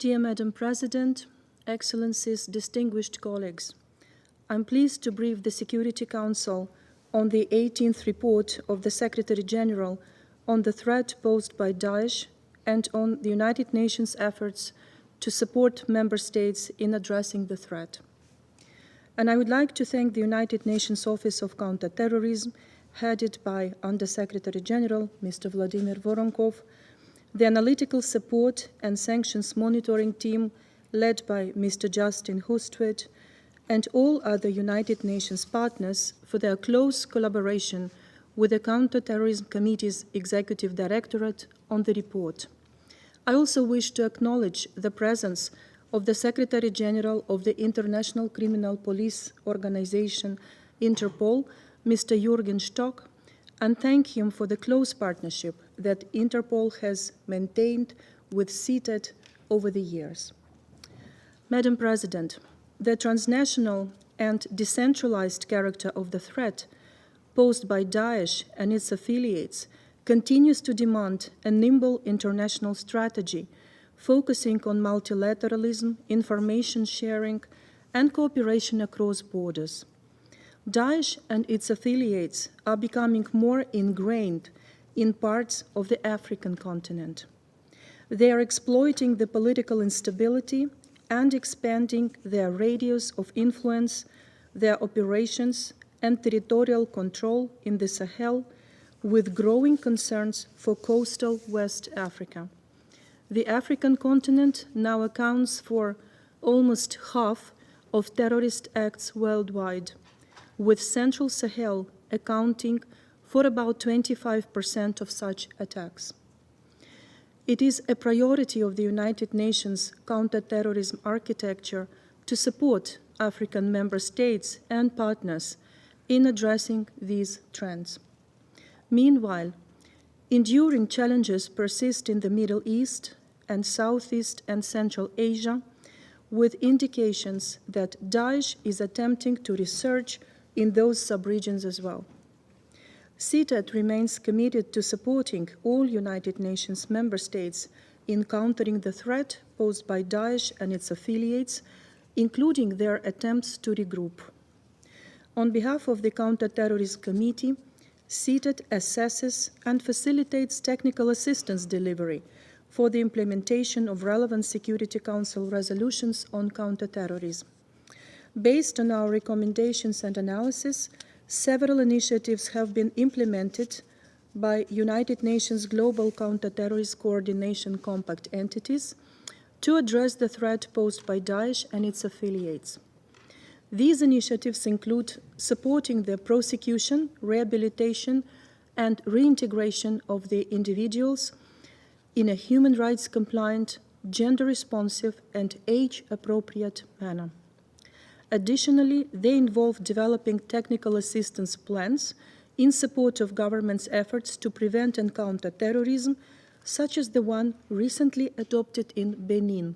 Dear Madam President, Excellencies, distinguished colleagues, I'm pleased to brief the Security Council on the 18th report of the Secretary General on the threat posed by Daesh and on the United Nations efforts to support member states in addressing the threat. And I would like to thank the United Nations Office of Counter-Terrorism, headed by Under-Secretary General Mr. Vladimir Voronkov, the analytical support and sanctions monitoring team led by Mr. Justin Hustvedt, and all other United Nations partners for their close collaboration with the Counter-Terrorism Committee's Executive Directorate on the report. I also wish to acknowledge the presence of the Secretary General of the International Criminal Police Organization, Interpol, Mr. Jürgen Stock, and thank him for the close partnership that Interpol has maintained with CTED over the years. Madam President, the transnational and decentralized character of the threat posed by Daesh and its affiliates continues to demand a nimble international strategy focusing on multilateralism, information sharing, and cooperation across borders. Daesh and its affiliates are becoming more ingrained in parts of the African continent. They are exploiting the political instability and expanding their radius of influence, their operations, and territorial control in the Sahel, with growing concerns for coastal West Africa. The African continent now accounts for almost half of terrorist acts worldwide, with Central Sahel accounting for about 25% of such attacks. It is a priority of the United Nations counter-terrorism architecture to support African member states and partners in addressing these trends. Meanwhile, enduring challenges persist in the Middle East and Southeast and Central Asia, with indications that Daesh is attempting to resurge in those subregions as well. CTED remains committed to supporting all United Nations member states in countering the threat posed by Daesh and its affiliates, including their attempts to regroup. On behalf of the Counter-Terrorism Committee, CTED assesses and facilitates technical assistance delivery for the implementation of relevant Security Council resolutions on counterterrorism. Based on our recommendations and analysis, several initiatives have been implemented by United Nations Global Counter-Terrorist Coordination Compact entities to address the threat posed by Daesh and its affiliates. These initiatives include supporting the prosecution, rehabilitation, and reintegration of the individuals in a human rights compliant, gender-responsive, and age-appropriate manner. Additionally, they involve developing technical assistance plans in support of governments' efforts to prevent and counter terrorism, such as the one recently adopted in Benin.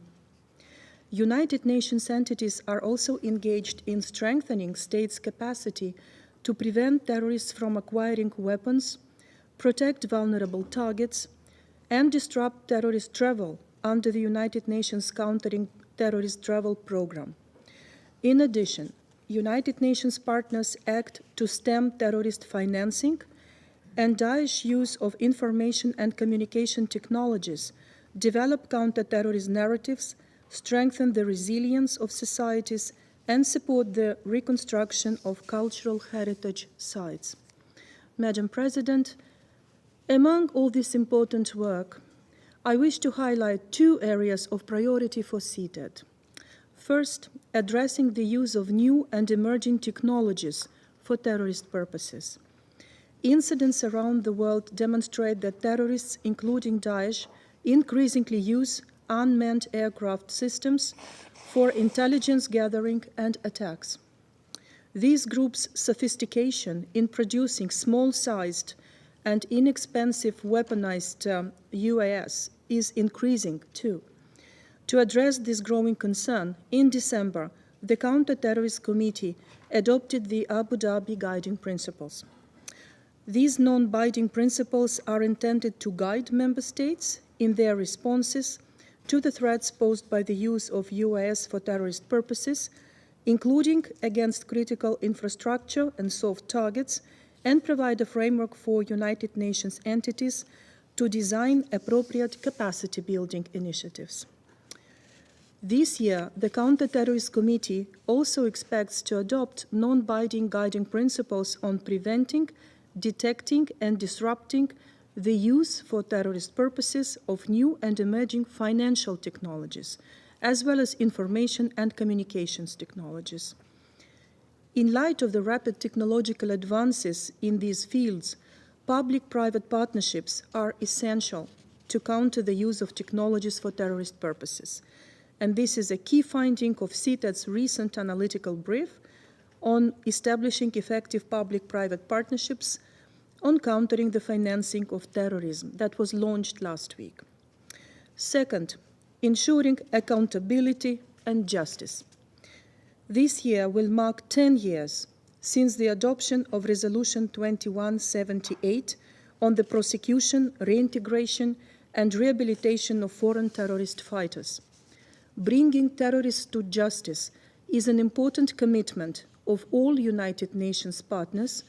United Nations entities are also engaged in strengthening states' capacity to prevent terrorists from acquiring weapons, protect vulnerable targets, and disrupt terrorist travel under the United Nations Countering Terrorist Travel Program. In addition, United Nations partners act to stem terrorist financing and Daesh use of information and communication technologies, develop counter-terrorist narratives, strengthen the resilience of societies, and support the reconstruction of cultural heritage sites. Madam President, among all this important work, I wish to highlight two areas of priority for CTED. First, addressing the use of new and emerging technologies for terrorist purposes. Incidents around the world demonstrate that terrorists, including Daesh, increasingly use unmanned aircraft systems for intelligence gathering and attacks. These groups' sophistication in producing small-sized and inexpensive weaponized UAS is increasing too. To address this growing concern, in December, the Counter-Terrorism Committee adopted the Abu Dhabi Guiding Principles. These non-binding principles are intended to guide member states in their responses to the threats posed by the use of UAS for terrorist purposes, including against critical infrastructure and soft targets, and provide a framework for United Nations entities to design appropriate capacity-building initiatives. This year, the Counter-Terrorism Committee also expects to adopt non-binding guiding principles on preventing, detecting, and disrupting the use for terrorist purposes of new and emerging financial technologies, as well as information and communications technologies. In light of the rapid technological advances in these fields, public-private partnerships are essential to counter the use of technologies for terrorist purposes. And this is a key finding of CTED's recent analytical brief on establishing effective public-private partnerships on countering the financing of terrorism that was launched last week. Second, ensuring accountability and justice. This year will mark 10 years since the adoption of Resolution 2178 on the prosecution, reintegration, and rehabilitation of foreign terrorist fighters. Bringing terrorists to justice is an important commitment of all United Nations partners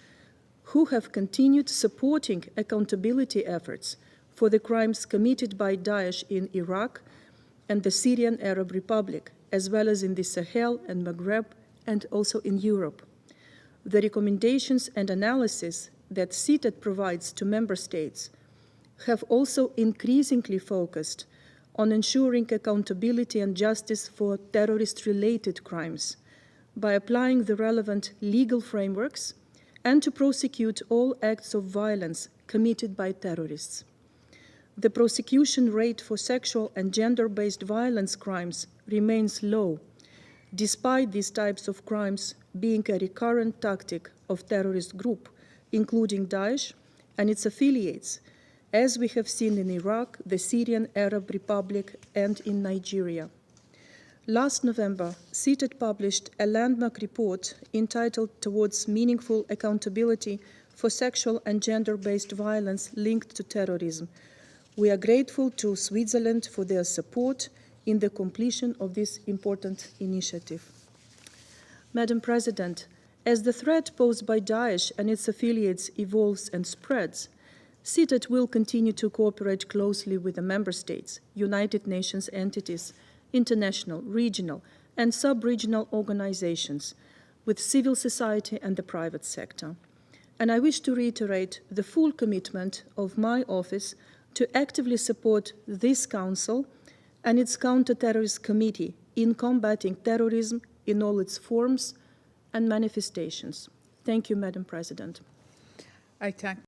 who have continued supporting accountability efforts for the crimes committed by Daesh in Iraq and the Syrian Arab Republic, as well as in the Sahel and Maghreb, and also in Europe. The recommendations and analysis that CTED provides to member states have also increasingly focused on ensuring accountability and justice for terrorist-related crimes by applying the relevant legal frameworks and to prosecute all acts of violence committed by terrorists. The prosecution rate for sexual and gender-based violence crimes remains low, despite these types of crimes being a recurrent tactic of terrorist groups, including Daesh and its affiliates, as we have seen in Iraq, the Syrian Arab Republic, and in Nigeria. Last November, CTED published a landmark report entitled Towards Meaningful Accountability for Sexual and Gender-Based Violence Linked to Terrorism. We are grateful to Switzerland for their support in the completion of this important initiative. Madam President, as the threat posed by Daesh and its affiliates evolves and spreads, CTED will continue to cooperate closely with the member states, United Nations entities, international, regional, and sub-regional organizations, with civil society and the private sector. And I wish to reiterate the full commitment of my office to actively support this Council and its Counter-Terrorism Committee in combating terrorism in all its forms and manifestations. Thank you, Madam President. I thank